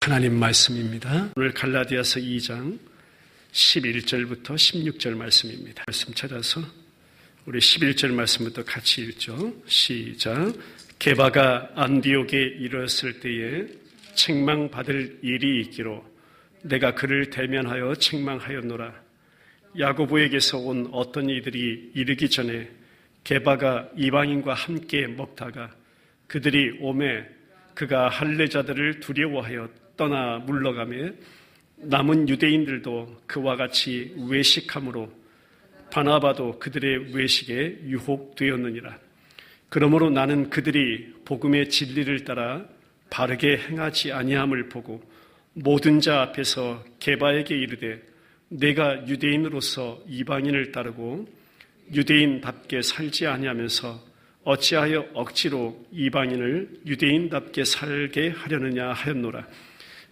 하나님 말씀입니다. 오늘 갈라디아서 2장 11절부터 16절 말씀입니다. 말씀 찾아서 우리 11절 말씀부터 같이 읽죠. 시작. 게바가 안디옥에 이르렀을 때에 책망받을 일이 있기로 내가 그를 대면하여 책망하였노라. 야고보에게서 온 어떤 이들이 이르기 전에 게바가 이방인과 함께 먹다가 그들이 오매 그가 할례자들을 두려워하여 떠나 물러가며 남은 유대인들도 그와 같이 외식함으로 바나바도 그들의 외식에 유혹되었느니라. 그러므로 나는 그들이 복음의 진리를 따라 바르게 행하지 아니함을 보고 모든 자 앞에서 게바에게 이르되 내가 유대인으로서 이방인을 따르고 유대인답게 살지 아니하면서 어찌하여 억지로 이방인을 유대인답게 살게 하려느냐 하였노라.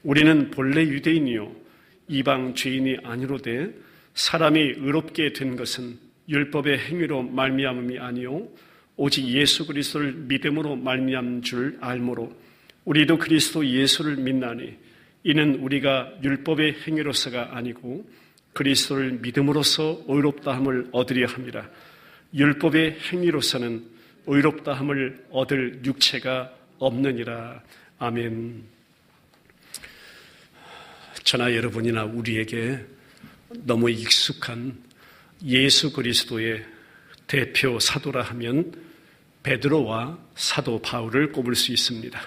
우리는 본래 유대인이요 이방 죄인이 아니로되 사람이 의롭게 된 것은 율법의 행위로 말미암음이 아니요 오직 예수 그리스도를 믿음으로 말미암은 줄 알므로 우리도 그리스도 예수를 믿나니 이는 우리가 율법의 행위로서가 아니고 그리스도를 믿음으로써 의롭다함을 얻으려 함이라. 율법의 행위로서는 의롭다함을 얻을 육체가 없느니라. 아멘. 저나 여러분이나 우리에게 너무 익숙한 예수 그리스도의 대표 사도라 하면 베드로와 사도 바울을 꼽을 수 있습니다.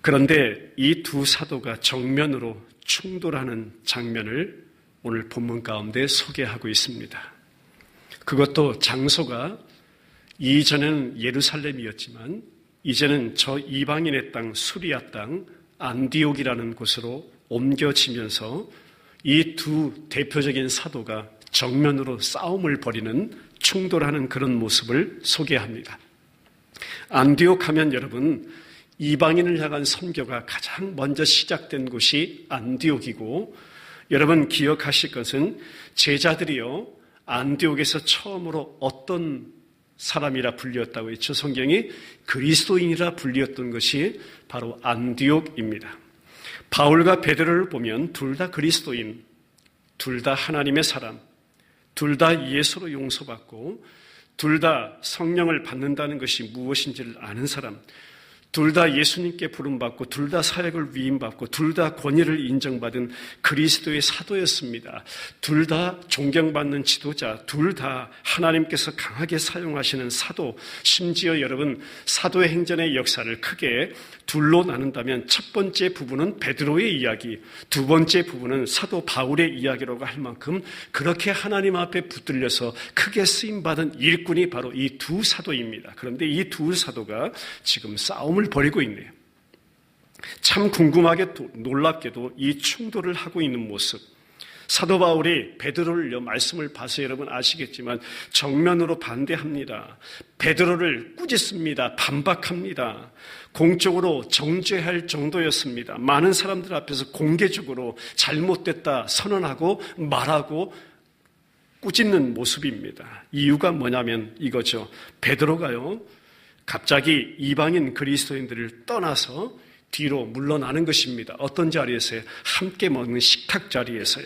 그런데 이 두 사도가 정면으로 충돌하는 장면을 오늘 본문 가운데 소개하고 있습니다. 그것도 장소가 이전에는 예루살렘이었지만 이제는 저 이방인의 땅 수리아 땅 안디옥이라는 곳으로 옮겨지면서 이 두 대표적인 사도가 정면으로 싸움을 벌이는 충돌하는 그런 모습을 소개합니다. 안디옥 하면 여러분 이방인을 향한 선교가 가장 먼저 시작된 곳이 안디옥이고 여러분 기억하실 것은 제자들이요 안디옥에서 처음으로 어떤 사람이라 불렸다고 했죠. 성경이 그리스도인이라 불렸던 것이 바로 안디옥입니다. 바울과 베드로를 보면 둘 다 그리스도인, 둘 다 하나님의 사람, 둘 다 예수로 용서받고 둘 다 성령을 받는다는 것이 무엇인지를 아는 사람, 둘 다 예수님께 부름받고 둘 다 사역을 위임받고 둘 다 권위를 인정받은 그리스도의 사도였습니다. 둘 다 존경받는 지도자, 둘 다 하나님께서 강하게 사용하시는 사도, 심지어 여러분 사도의 행전의 역사를 크게 둘로 나눈다면 첫 번째 부분은 베드로의 이야기, 두 번째 부분은 사도 바울의 이야기라고 할 만큼 그렇게 하나님 앞에 붙들려서 크게 쓰임받은 일꾼이 바로 이 두 사도입니다. 그런데 이 두 사도가 지금 싸움을 벌이고 있네요. 참 궁금하게 놀랍게도 이 충돌을 하고 있는 모습, 사도 바울이 베드로를 말씀을 봐서 여러분 아시겠지만 정면으로 반대합니다. 베드로를 꾸짖습니다. 반박합니다. 공적으로 정죄할 정도였습니다. 많은 사람들 앞에서 공개적으로 잘못됐다 선언하고 말하고 꾸짖는 모습입니다. 이유가 뭐냐면 이거죠. 베드로가요 갑자기 이방인 그리스도인들을 떠나서 뒤로 물러나는 것입니다. 어떤 자리에서요? 함께 먹는 식탁 자리에서요.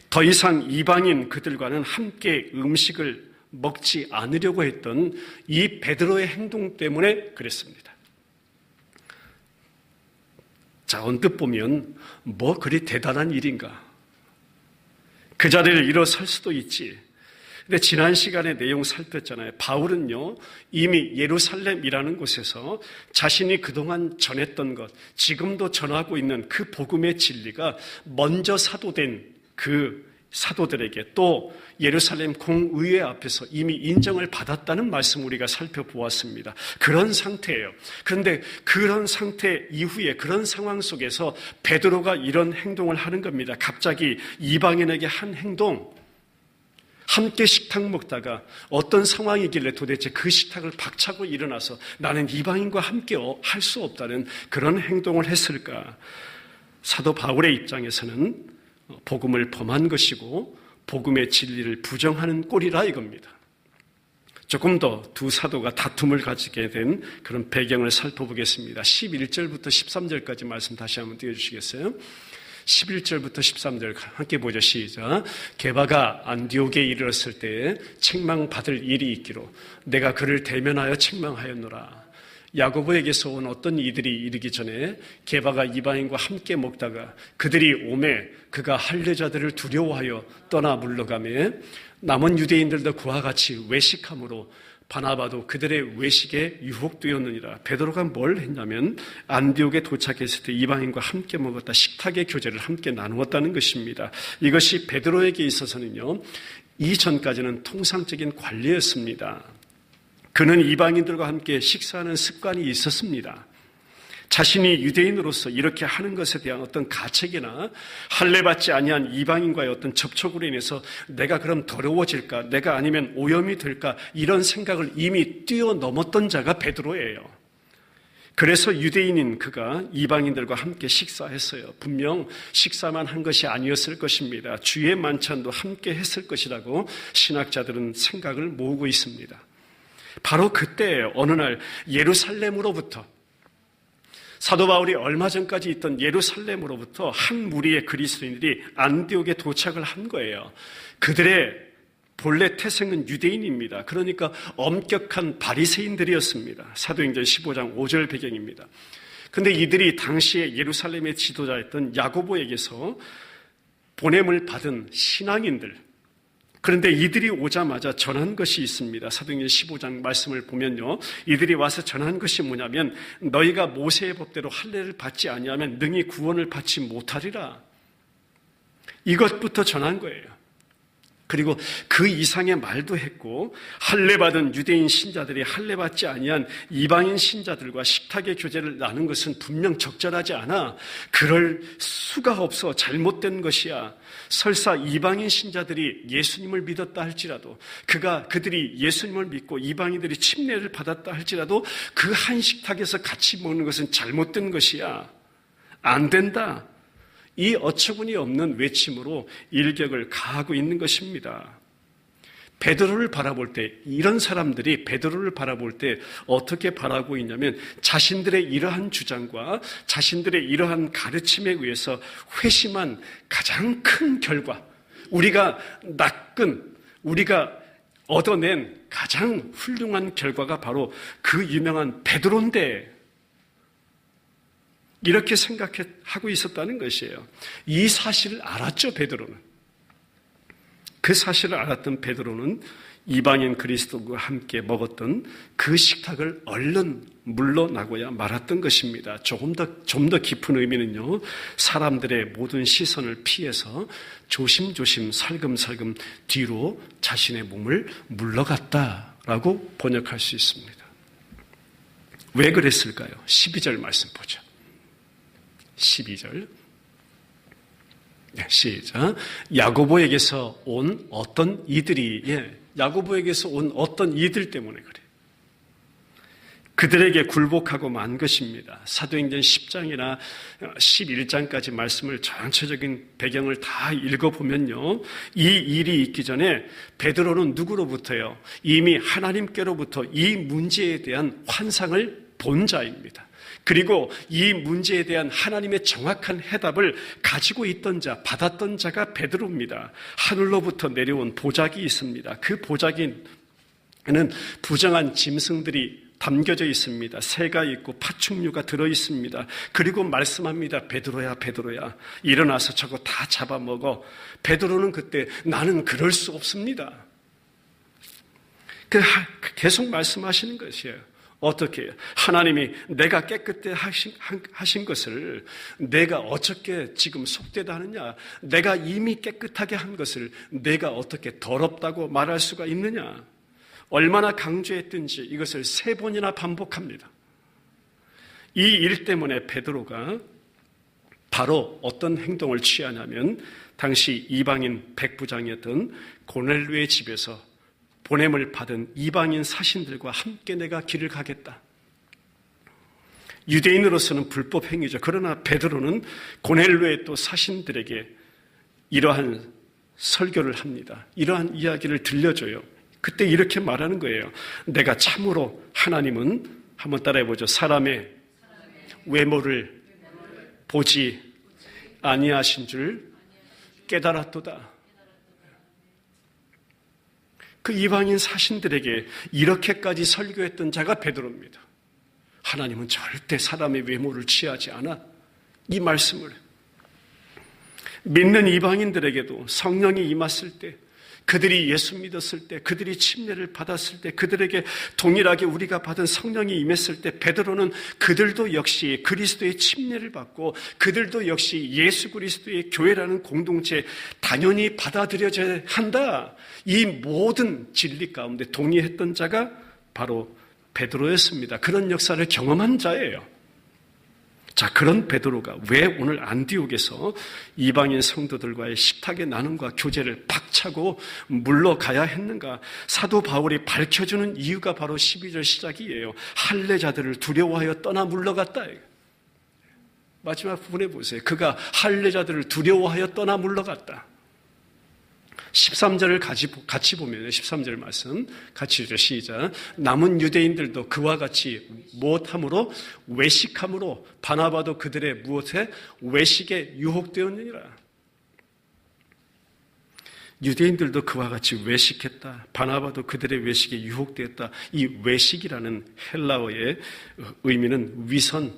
더 이상 이방인 그들과는 함께 음식을 먹지 않으려고 했던 이 베드로의 행동 때문에 그랬습니다. 자, 언뜻 보면 뭐 그리 대단한 일인가? 그 자리를 일어설 수도 있지. 근데 지난 시간에 내용 살폈잖아요. 바울은요, 이미 예루살렘이라는 곳에서 자신이 그동안 전했던 것, 지금도 전하고 있는 그 복음의 진리가 먼저 사도된 그 사도들에게 또 예루살렘 공의회 앞에서 이미 인정을 받았다는 말씀 우리가 살펴보았습니다. 그런 상태예요. 그런데 그런 상태 이후에 그런 상황 속에서 베드로가 이런 행동을 하는 겁니다. 갑자기 이방인에게 한 행동, 함께 식탁 먹다가 어떤 상황이길래 도대체 그 식탁을 박차고 일어나서 나는 이방인과 함께 할 수 없다는 그런 행동을 했을까? 사도 바울의 입장에서는 복음을 범한 것이고 복음의 진리를 부정하는 꼴이라 이겁니다. 조금 더 두 사도가 다툼을 가지게 된 그런 배경을 살펴보겠습니다. 11절부터 13절까지 말씀 다시 한번 띄워주시겠어요? 11절부터 13절 함께 보죠. 시작. 게바가 안디옥에 이르렀을 때 책망받을 일이 있기로 내가 그를 대면하여 책망하였노라. 야고보에게서 온 어떤 이들이 이르기 전에 게바가 이방인과 함께 먹다가 그들이 오매 그가 할례자들을 두려워하여 떠나 물러가매 남은 유대인들도 그와 같이 외식함으로 바나바도 그들의 외식에 유혹되었느니라. 베드로가 뭘 했냐면 안디옥에 도착했을 때 이방인과 함께 먹었다. 식탁의 교제를 함께 나누었다는 것입니다. 이것이 베드로에게 있어서는요, 이전까지는 통상적인 관례였습니다. 그는 이방인들과 함께 식사하는 습관이 있었습니다. 자신이 유대인으로서 이렇게 하는 것에 대한 어떤 가책이나 할례받지 아니한 이방인과의 어떤 접촉으로 인해서 내가 그럼 더러워질까, 내가 아니면 오염이 될까, 이런 생각을 이미 뛰어넘었던 자가 베드로예요. 그래서 유대인인 그가 이방인들과 함께 식사했어요. 분명 식사만 한 것이 아니었을 것입니다. 주의 만찬도 함께 했을 것이라고 신학자들은 생각을 모으고 있습니다. 바로 그때 어느 날 예루살렘으로부터, 사도 바울이 얼마 전까지 있던 예루살렘으로부터 한 무리의 그리스도인들이 안디옥에 도착을 한 거예요. 그들의 본래 태생은 유대인입니다. 그러니까 엄격한 바리새인들이었습니다. 사도행전 15장 5절 배경입니다. 그런데 이들이 당시에 예루살렘의 지도자였던 야고보에게서 보냄을 받은 신앙인들, 그런데 이들이 오자마자 전한 것이 있습니다. 사도행전 15장 말씀을 보면요, 이들이 와서 전한 것이 뭐냐면 너희가 모세의 법대로 할례를 받지 아니하면 능히 구원을 받지 못하리라. 이것부터 전한 거예요. 그리고 그 이상의 말도 했고, 할례받은 유대인 신자들이 할례받지 아니한 이방인 신자들과 식탁의 교제를 나눈 것은 분명 적절하지 않아. 그럴 수가 없어. 잘못된 것이야. 설사 이방인 신자들이 예수님을 믿었다 할지라도, 그들이 예수님을 믿고 이방인들이 침례를 받았다 할지라도 그 한 식탁에서 같이 먹는 것은 잘못된 것이야. 안 된다. 이 어처구니 없는 외침으로 일격을 가하고 있는 것입니다. 베드로를 바라볼 때, 이런 사람들이 베드로를 바라볼 때 어떻게 바라고 있냐면 자신들의 이러한 주장과 자신들의 이러한 가르침에 의해서 회심한 가장 큰 결과, 우리가 얻어낸 가장 훌륭한 결과가 바로 그 유명한 베드로인데, 이렇게 생각하고 있었다는 것이에요. 이 사실을 알았죠, 베드로는. 그 사실을 알았던 베드로는 이방인 그리스도와 함께 먹었던 그 식탁을 얼른 물러나고야 말았던 것입니다. 좀 더 깊은 의미는요, 사람들의 모든 시선을 피해서 조심조심 살금살금 뒤로 자신의 몸을 물러갔다라고 번역할 수 있습니다. 왜 그랬을까요? 12절 말씀 보죠. 12절. 시작. 야고보에게서 온 어떤 이들이, 야고보에게서 온 어떤 이들 때문에 그래. 그들에게 굴복하고 만 것입니다. 사도행전 10장이나 11장까지 말씀을 전체적인 배경을 다 읽어보면요, 이 일이 있기 전에 베드로는 누구로부터요? 이미 하나님께로부터 이 문제에 대한 환상을 본 자입니다. 그리고 이 문제에 대한 하나님의 정확한 해답을 가지고 있던 자, 받았던 자가 베드로입니다. 하늘로부터 내려온 보자기 있습니다. 그 보자기는 부정한 짐승들이 담겨져 있습니다. 새가 있고 파충류가 들어 있습니다. 그리고 말씀합니다. 베드로야, 베드로야, 일어나서 저거 다 잡아먹어. 베드로는 그때 나는 그럴 수 없습니다. 계속 말씀하시는 것이에요. 어떻게 해요? 하나님이 내가 깨끗해 하신 것을 내가 어떻게 지금 속되다 하느냐? 내가 이미 깨끗하게 한 것을 내가 어떻게 더럽다고 말할 수가 있느냐? 얼마나 강조했든지 이것을 3번이나 반복합니다. 이 일 때문에 베드로가 바로 어떤 행동을 취하냐면 당시 이방인 백부장이었던 고넬료의 집에서 보냄을 받은 이방인 사신들과 함께 내가 길을 가겠다. 유대인으로서는 불법 행위죠. 그러나 베드로는 고넬료의 또 사신들에게 이러한 설교를 합니다. 이러한 이야기를 들려줘요. 그때 이렇게 말하는 거예요. 내가 참으로 하나님은, 한번 따라해보죠. 사람의 외모를 보지 아니하신 줄 깨달았도다. 그 이방인 사신들에게 이렇게까지 설교했던 자가 베드로입니다. 하나님은 절대 사람의 외모를 취하지 않아. 이 말씀을 믿는 이방인들에게도 성령이 임했을 때, 그들이 예수 믿었을 때, 그들이 침례를 받았을 때, 그들에게 동일하게 우리가 받은 성령이 임했을 때, 베드로는 그들도 역시 그리스도의 침례를 받고 그들도 역시 예수 그리스도의 교회라는 공동체 당연히 받아들여져야 한다. 이 모든 진리 가운데 동의했던 자가 바로 베드로였습니다. 그런 역사를 경험한 자예요. 자, 그런 베드로가 왜 오늘 안디옥에서 이방인 성도들과의 식탁의 나눔과 교제를 박차고 물러가야 했는가? 사도 바울이 밝혀주는 이유가 바로 12절 시작이에요. 할례자들을 두려워하여 떠나 물러갔다. 마지막 부분에 보세요. 그가 할례자들을 두려워하여 떠나 물러갔다. 13절을 같이 보면 13절 말씀 같이 읽죠. 시작. 남은 유대인들도 그와 같이 무엇함으로? 외식함으로 바나바도 그들의 무엇에? 외식에 유혹되었느니라. 유대인들도 그와 같이 외식했다. 바나바도 그들의 외식에 유혹되었다. 이 외식이라는 헬라어의 의미는 위선,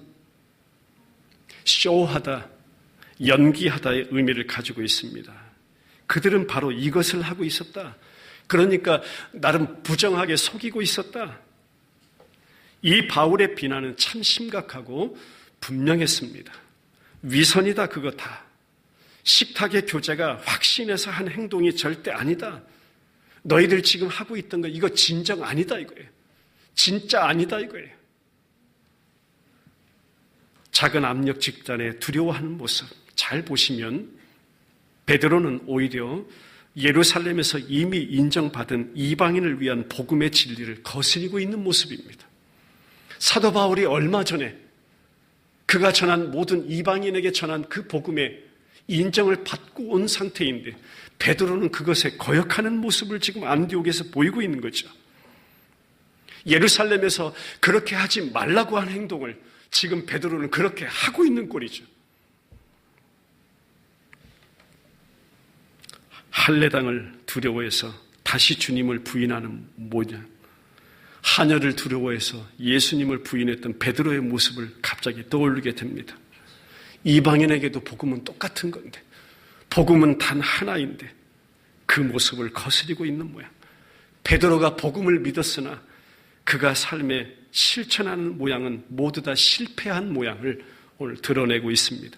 쇼하다, 연기하다의 의미를 가지고 있습니다. 그들은 바로 이것을 하고 있었다. 그러니까 나름 부정하게 속이고 있었다. 이 바울의 비난은 참 심각하고 분명했습니다. 위선이다, 그거 다. 식탁의 교제가 확신해서 한 행동이 절대 아니다. 너희들 지금 하고 있던 거 이거 진정 아니다 이거예요. 진짜 아니다 이거예요. 작은 압력 직전에 두려워하는 모습 잘 보시면 베드로는 오히려 예루살렘에서 이미 인정받은 이방인을 위한 복음의 진리를 거스리고 있는 모습입니다. 사도 바울이 얼마 전에 그가 전한 모든 이방인에게 전한 그 복음의 인정을 받고 온 상태인데 베드로는 그것에 거역하는 모습을 지금 안디옥에서 보이고 있는 거죠. 예루살렘에서 그렇게 하지 말라고 한 행동을 지금 베드로는 그렇게 하고 있는 꼴이죠. 할례당을 두려워해서 다시 주님을 부인하는 모양, 한여를 두려워해서 예수님을 부인했던 베드로의 모습을 갑자기 떠올리게 됩니다. 이방인에게도 복음은 똑같은 건데, 복음은 단 하나인데 그 모습을 거스리고 있는 모양. 베드로가 복음을 믿었으나 그가 삶에 실천하는 모양은 모두 다 실패한 모양을 오늘 드러내고 있습니다.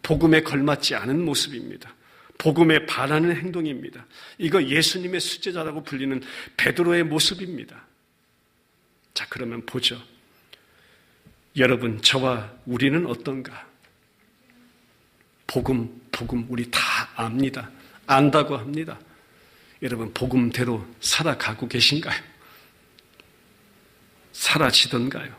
복음에 걸맞지 않은 모습입니다. 복음에 반하는 행동입니다. 이거 예수님의 수제자라고 불리는 베드로의 모습입니다. 자, 그러면 보죠. 여러분, 저와 우리는 어떤가? 복음 우리 다 압니다. 안다고 합니다. 여러분, 복음대로 살아가고 계신가요? 사라지던가요?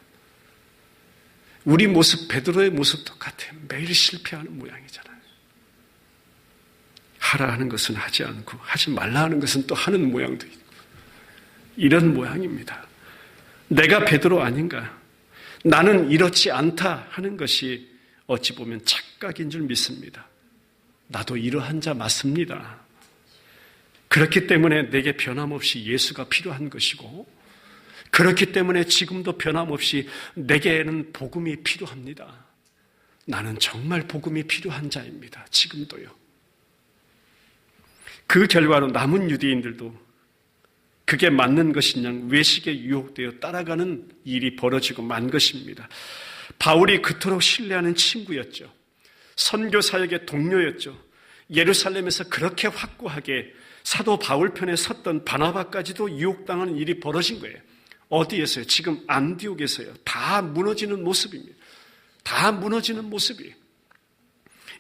우리 모습, 베드로의 모습 똑같아요. 매일 실패하는 모양이잖아요. 하라 하는 것은 하지 않고 하지 말라 하는 것은 또 하는 모양도 있고 이런 모양입니다. 내가 베드로 아닌가? 나는 이렇지 않다 하는 것이 어찌 보면 착각인 줄 믿습니다. 나도 이러한 자 맞습니다. 그렇기 때문에 내게 변함없이 예수가 필요한 것이고 그렇기 때문에 지금도 변함없이 내게는 복음이 필요합니다. 나는 정말 복음이 필요한 자입니다. 지금도요. 그 결과로 남은 유대인들도 그게 맞는 것이냐 외식에 유혹되어 따라가는 일이 벌어지고 만 것입니다. 바울이 그토록 신뢰하는 친구였죠. 선교사역의 동료였죠. 예루살렘에서 그렇게 확고하게 사도 바울 편에 섰던 바나바까지도 유혹당하는 일이 벌어진 거예요. 어디에서요? 지금 안디옥에서요. 다 무너지는 모습입니다. 다 무너지는 모습이에요.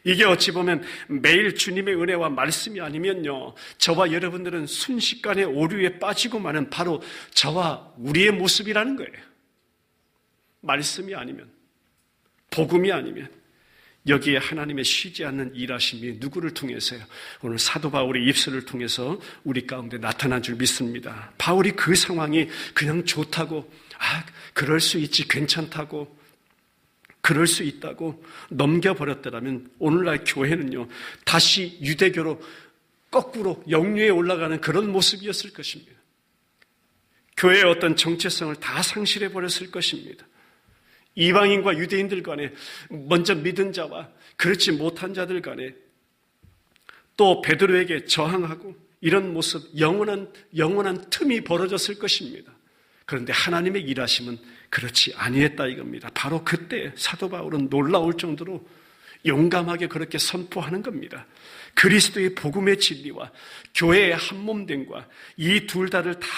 이게 어찌 보면 매일 주님의 은혜와 말씀이 아니면요, 저와 여러분들은 순식간에 오류에 빠지고 마는 바로 저와 우리의 모습이라는 거예요. 말씀이 아니면, 복음이 아니면, 여기에 하나님의 쉬지 않는 일하심이 누구를 통해서요? 오늘 사도 바울의 입술을 통해서 우리 가운데 나타난 줄 믿습니다. 바울이 그 상황이 그냥 좋다고, 그럴 수 있지, 괜찮다고, 그럴 수 있다고 넘겨버렸더라면 오늘날 교회는요, 다시 유대교로 거꾸로 역류에 올라가는 그런 모습이었을 것입니다. 교회의 어떤 정체성을 다 상실해버렸을 것입니다. 이방인과 유대인들 간에, 먼저 믿은 자와 그렇지 못한 자들 간에, 또 베드로에게 저항하고 이런 모습, 영원한 틈이 벌어졌을 것입니다. 그런데 하나님의 일하심은 그렇지 아니했다 이겁니다. 바로 그때 사도 바울은 놀라울 정도로 용감하게 그렇게 선포하는 겁니다. 그리스도의 복음의 진리와 교회의 한몸됨과 이 둘 다를 다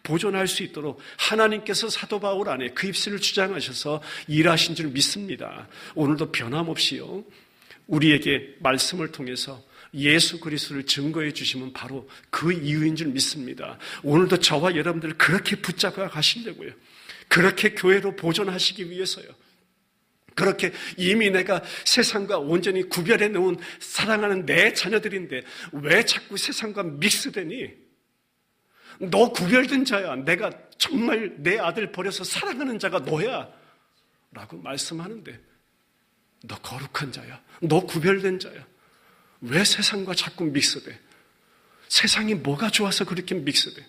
보존할 수 있도록 하나님께서 사도 바울 안에 그 입술을 주장하셔서 일하신 줄 믿습니다. 오늘도 변함없이요, 우리에게 말씀을 통해서 예수 그리스도를 증거해 주시면 바로 그 이유인 줄 믿습니다. 오늘도 저와 여러분들 그렇게 붙잡아 가시려고요. 그렇게 교회로 보존하시기 위해서요. 그렇게 이미 내가 세상과 온전히 구별해 놓은 사랑하는 내 자녀들인데 왜 자꾸 세상과 믹스되니? 너 구별된 자야. 내가 정말 내 아들 버려서 사랑하는 자가 너야 라고 말씀하는데, 너 거룩한 자야. 너 구별된 자야. 왜 세상과 자꾸 믹스돼? 세상이 뭐가 좋아서 그렇게 믹스돼?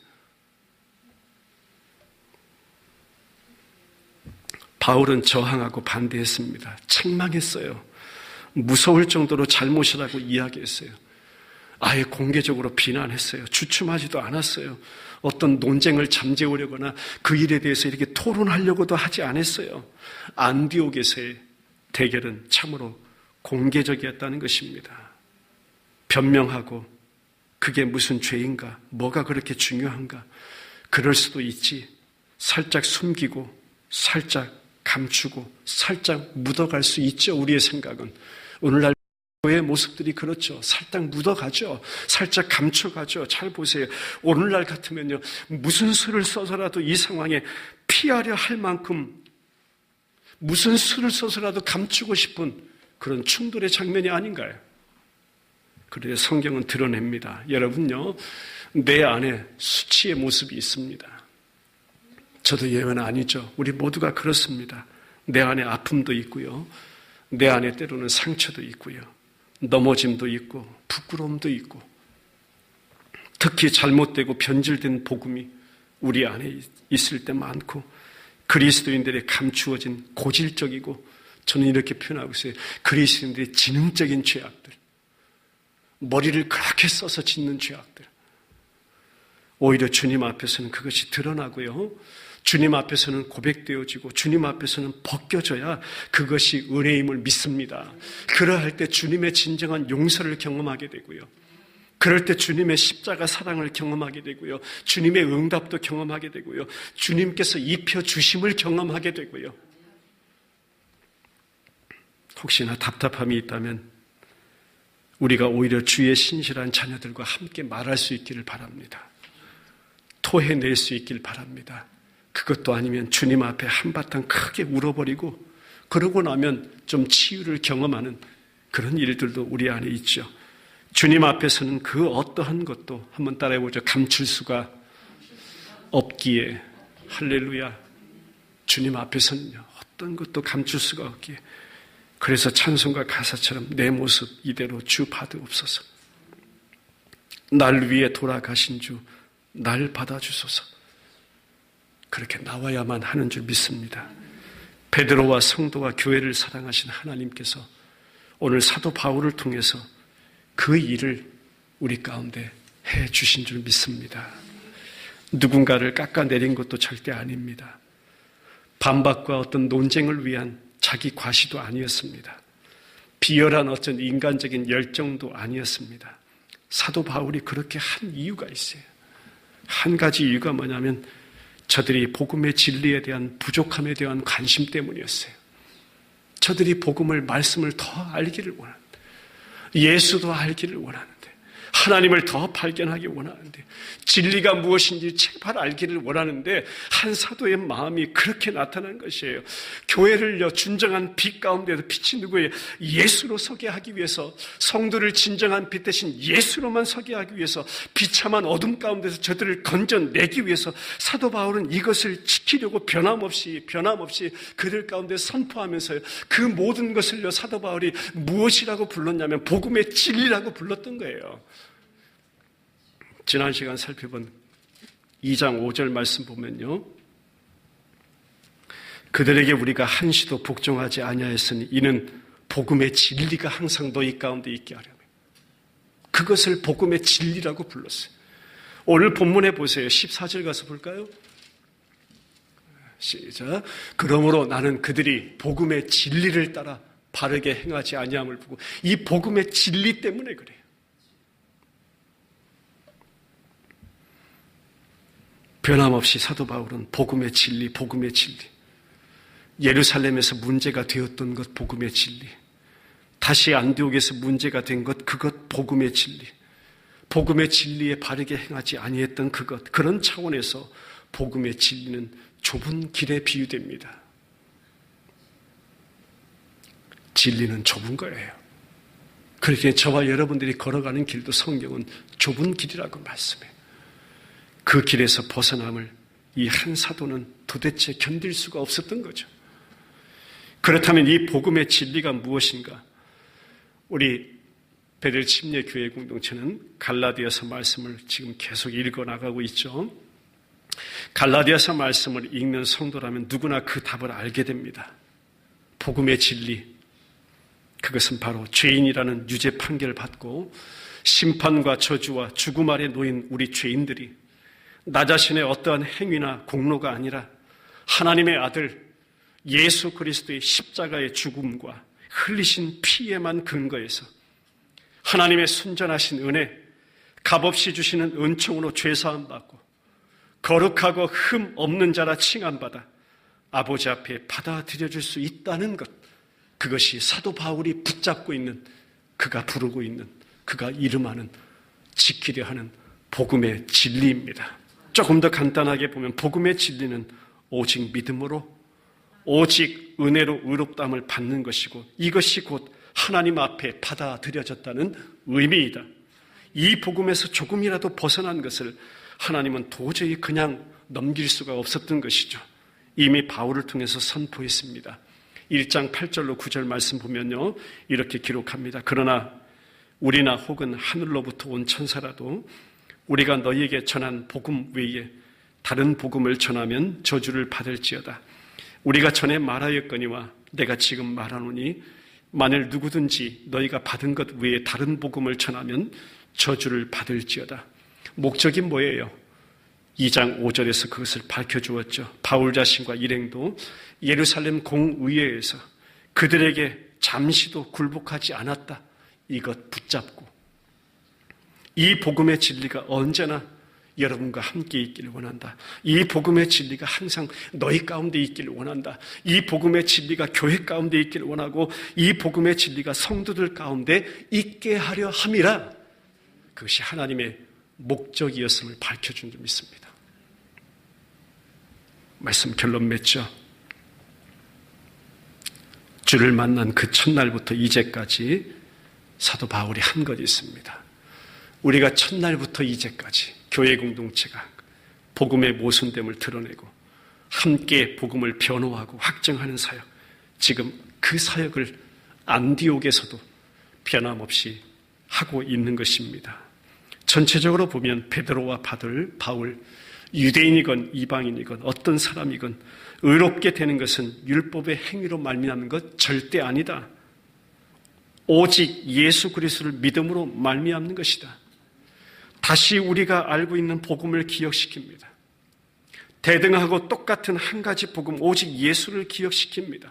바울은 저항하고 반대했습니다. 책망했어요. 무서울 정도로 잘못이라고 이야기했어요. 아예 공개적으로 비난했어요. 주춤하지도 않았어요. 어떤 논쟁을 잠재우려거나 그 일에 대해서 이렇게 토론하려고도 하지 않았어요. 안디옥에서의 대결은 참으로 공개적이었다는 것입니다. 변명하고 그게 무슨 죄인가? 뭐가 그렇게 중요한가? 그럴 수도 있지. 살짝 숨기고 살짝 감추고 살짝 묻어갈 수 있죠. 우리의 생각은. 오늘날 교회의 모습들이 그렇죠. 살짝 묻어가죠. 살짝 감춰가죠. 잘 보세요. 오늘날 같으면요, 무슨 수를 써서라도 이 상황에 피하려 할 만큼 무슨 수를 써서라도 감추고 싶은 그런 충돌의 장면이 아닌가요? 그런데 성경은 드러냅니다. 여러분요, 내 안에 수치의 모습이 있습니다. 저도 예외는 아니죠. 우리 모두가 그렇습니다. 내 안에 아픔도 있고요. 내 안에 때로는 상처도 있고요. 넘어짐도 있고 부끄러움도 있고, 특히 잘못되고 변질된 복음이 우리 안에 있을 때 많고, 그리스도인들의 감추어진 고질적이고, 저는 이렇게 표현하고 있어요. 그리스도인들의 지능적인 죄악들, 머리를 그렇게 써서 짓는 죄악들, 오히려 주님 앞에서는 그것이 드러나고요, 주님 앞에서는 고백되어지고 주님 앞에서는 벗겨져야 그것이 은혜임을 믿습니다. 그러할 때 주님의 진정한 용서를 경험하게 되고요, 그럴 때 주님의 십자가 사랑을 경험하게 되고요, 주님의 응답도 경험하게 되고요, 주님께서 입혀주심을 경험하게 되고요. 혹시나 답답함이 있다면 우리가 오히려 주의 신실한 자녀들과 함께 말할 수 있기를 바랍니다. 토해낼 수 있길 바랍니다. 그것도 아니면 주님 앞에 한바탕 크게 울어버리고 그러고 나면 좀 치유를 경험하는 그런 일들도 우리 안에 있죠. 주님 앞에서는 그 어떠한 것도, 한번 따라해보죠. 감출 수가 없기에. 할렐루야. 주님 앞에서는요, 어떤 것도 감출 수가 없기에. 그래서 찬송가 가사처럼 내 모습 이대로 주 받으옵소서. 날 위해 돌아가신 주 날 받아주소서. 그렇게 나와야만 하는 줄 믿습니다. 베드로와 성도와 교회를 사랑하신 하나님께서 오늘 사도 바울을 통해서 그 일을 우리 가운데 해 주신 줄 믿습니다. 누군가를 깎아내린 것도 절대 아닙니다. 반박과 어떤 논쟁을 위한 자기 과시도 아니었습니다. 비열한 어떤 인간적인 열정도 아니었습니다. 사도 바울이 그렇게 한 이유가 있어요. 한 가지 이유가 뭐냐면 저들이 복음의 진리에 대한 부족함에 대한 관심 때문이었어요. 저들이 복음을, 말씀을 더 알기를 원하는데, 예수도 알기를 원하는데, 하나님을 더 발견하기 원하는데, 진리가 무엇인지 제발 알기를 원하는데 한 사도의 마음이 그렇게 나타난 것이에요. 교회를요, 진정한 빛 가운데서 빛이 누구예요? 예수로 서게 하기 위해서, 성도를 진정한 빛 대신 예수로만 서게 하기 위해서, 비참한 어둠 가운데서 저들을 건져내기 위해서 사도 바울은 이것을 지키려고 변함없이 그들 가운데 선포하면서요, 그 모든 것을요, 사도 바울이 무엇이라고 불렀냐면 복음의 진리라고 불렀던 거예요. 지난 시간 살펴본 2장 5절 말씀 보면요, 그들에게 우리가 한시도 복종하지 아니하였으니 이는 복음의 진리가 항상 너희 가운데 있게 하려며, 그것을 복음의 진리라고 불렀어요. 오늘 본문에 보세요. 14절 가서 볼까요? 시작. 그러므로 나는 그들이 복음의 진리를 따라 바르게 행하지 아니함을 보고, 이 복음의 진리 때문에 그래요. 변함없이 사도 바울은 복음의 진리, 복음의 진리. 예루살렘에서 문제가 되었던 것 복음의 진리. 다시 안디옥에서 문제가 된 것 그것 복음의 진리. 복음의 진리에 바르게 행하지 아니했던 그것, 그런 차원에서 복음의 진리는 좁은 길에 비유됩니다. 진리는 좁은 거예요. 그렇게 저와 여러분들이 걸어가는 길도 성경은 좁은 길이라고 말씀해요. 그 길에서 벗어남을 이 한 사도는 도대체 견딜 수가 없었던 거죠. 그렇다면 이 복음의 진리가 무엇인가? 우리 베델 침례교회 공동체는 갈라디아서 말씀을 지금 계속 읽어나가고 있죠. 갈라디아서 말씀을 읽는 성도라면 누구나 그 답을 알게 됩니다. 복음의 진리, 그것은 바로 죄인이라는 유죄 판결을 받고 심판과 저주와 죽음 아래 놓인 우리 죄인들이 나 자신의 어떠한 행위나 공로가 아니라 하나님의 아들 예수 그리스도의 십자가의 죽음과 흘리신 피에만 근거해서 하나님의 순전하신 은혜, 값없이 주시는 은총으로 죄사함 받고 거룩하고 흠 없는 자라 칭함받아 아버지 앞에 받아들여질 수 있다는 것, 그것이 사도 바울이 붙잡고 있는, 그가 부르고 있는, 그가 이름하는, 지키려 하는 복음의 진리입니다. 조금 더 간단하게 보면 복음의 진리는 오직 믿음으로, 오직 은혜로 의롭다함을 받는 것이고, 이것이 곧 하나님 앞에 받아들여졌다는 의미이다. 이 복음에서 조금이라도 벗어난 것을 하나님은 도저히 그냥 넘길 수가 없었던 것이죠. 이미 바울을 통해서 선포했습니다. 1장 8절로 9절 말씀 보면요, 이렇게 기록합니다. 그러나 우리나 혹은 하늘로부터 온 천사라도 우리가 너희에게 전한 복음 외에 다른 복음을 전하면 저주를 받을지어다. 우리가 전에 말하였거니와 내가 지금 말하노니 만일 누구든지 너희가 받은 것 외에 다른 복음을 전하면 저주를 받을지어다. 목적이 뭐예요? 2장 5절에서 그것을 밝혀주었죠. 바울 자신과 일행도 예루살렘 공의회에서 그들에게 잠시도 굴복하지 않았다. 이것 붙잡고 이 복음의 진리가 언제나 여러분과 함께 있기를 원한다. 이 복음의 진리가 항상 너희 가운데 있기를 원한다. 이 복음의 진리가 교회 가운데 있기를 원하고 이 복음의 진리가 성도들 가운데 있게 하려 함이라. 그것이 하나님의 목적이었음을 밝혀준 점 있습니다. 말씀 결론 맺죠. 주를 만난 그 첫날부터 이제까지 사도 바울이 한 것이 있습니다. 우리가 첫날부터 이제까지 교회 공동체가 복음의 모순됨을 드러내고 함께 복음을 변호하고 확증하는 사역, 지금 그 사역을 안디옥에서도 변함없이 하고 있는 것입니다. 전체적으로 보면 베드로와 바울, 유대인이건 이방인이건 어떤 사람이건 의롭게 되는 것은 율법의 행위로 말미암는 것 절대 아니다. 오직 예수 그리스도를 믿음으로 말미암는 것이다. 다시 우리가 알고 있는 복음을 기억시킵니다. 대등하고 똑같은 한 가지 복음, 오직 예수를 기억시킵니다.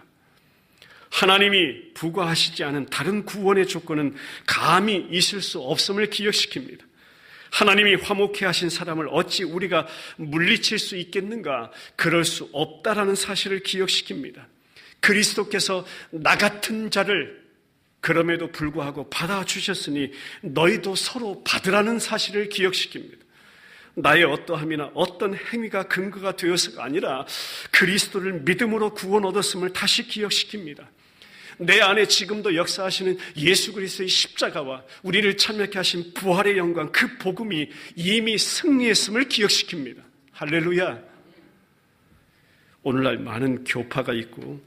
하나님이 부과하시지 않은 다른 구원의 조건은 감히 있을 수 없음을 기억시킵니다. 하나님이 화목해 하신 사람을 어찌 우리가 물리칠 수 있겠는가? 그럴 수 없다라는 사실을 기억시킵니다. 그리스도께서 나 같은 자를 그럼에도 불구하고 받아주셨으니 너희도 서로 받으라는 사실을 기억시킵니다. 나의 어떠함이나 어떤 행위가 근거가 되어서가 아니라 그리스도를 믿음으로 구원 얻었음을 다시 기억시킵니다. 내 안에 지금도 역사하시는 예수 그리스도의 십자가와 우리를 참여케 하신 부활의 영광, 그 복음이 이미 승리했음을 기억시킵니다. 할렐루야. 오늘날 많은 교파가 있고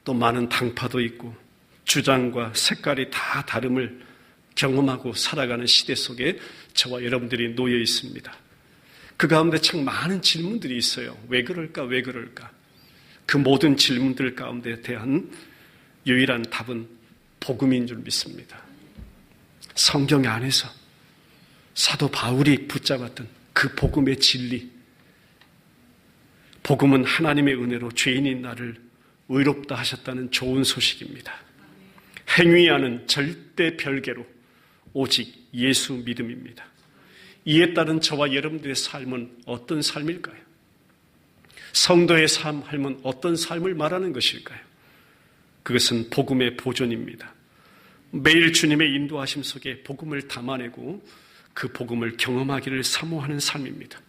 또 많은 당파도 있고 주장과 색깔이 다 다름을 경험하고 살아가는 시대 속에 저와 여러분들이 놓여 있습니다. 그 가운데 참 많은 질문들이 있어요. 왜 그럴까? 왜 그럴까? 그 모든 질문들 가운데 대한 유일한 답은 복음인 줄 믿습니다. 성경 안에서 사도 바울이 붙잡았던 그 복음의 진리, 복음은 하나님의 은혜로 죄인인 나를 의롭다 하셨다는 좋은 소식입니다. 행위와는 절대 별개로 오직 예수 믿음입니다. 이에 따른 저와 여러분들의 삶은 어떤 삶일까요? 성도의 삶은 어떤 삶을 말하는 것일까요? 그것은 복음의 보존입니다. 매일 주님의 인도하심 속에 복음을 담아내고 그 복음을 경험하기를 사모하는 삶입니다.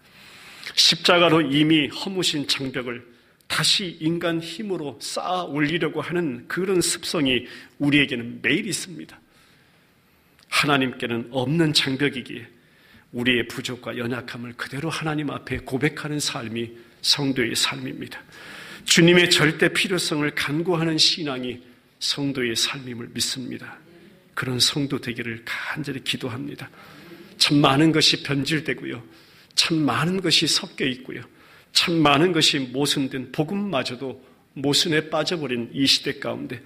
십자가로 이미 허무신 장벽을 다시 인간 힘으로 쌓아 올리려고 하는 그런 습성이 우리에게는 매일 있습니다. 하나님께는 없는 장벽이기에 우리의 부족과 연약함을 그대로 하나님 앞에 고백하는 삶이 성도의 삶입니다. 주님의 절대 필요성을 간구하는 신앙이 성도의 삶임을 믿습니다. 그런 성도 되기를 간절히 기도합니다. 참 많은 것이 변질되고요. 참 많은 것이 섞여 있고요. 참 많은 것이 모순된 복음마저도 모순에 빠져버린 이 시대 가운데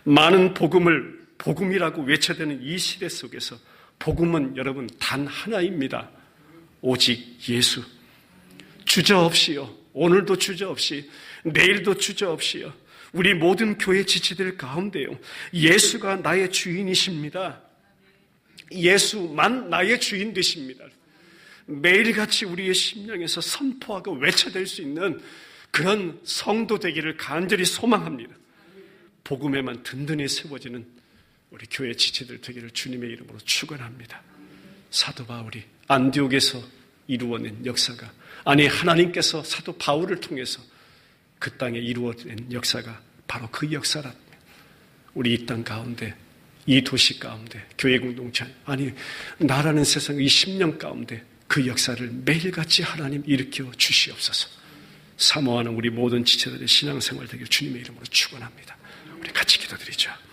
많은 복음을 복음이라고 외쳐대는 이 시대 속에서 복음은 여러분 단 하나입니다. 오직 예수. 주저없이요. 오늘도 주저없이, 내일도 주저없이요. 우리 모든 교회 지체들 가운데요. 예수가 나의 주인이십니다. 예수만 나의 주인 되십니다. 매일같이 우리의 심령에서 선포하고 외쳐댈 수 있는 그런 성도 되기를 간절히 소망합니다. 복음에만 든든히 세워지는 우리 교회 지체들 되기를 주님의 이름으로 축원합니다. 사도 바울이 안디옥에서 이루어낸 역사가, 아니 하나님께서 사도 바울을 통해서 그 땅에 이루어낸 역사가 바로 그 역사라. 우리 이 땅 가운데, 이 도시 가운데, 교회 공동체, 아니 나라는 세상 이 10년 가운데 그 역사를 매일같이 하나님 일으켜 주시옵소서. 사모하는 우리 모든 지체들의 신앙생활 되길 주님의 이름으로 축원합니다. 우리 같이 기도드리죠.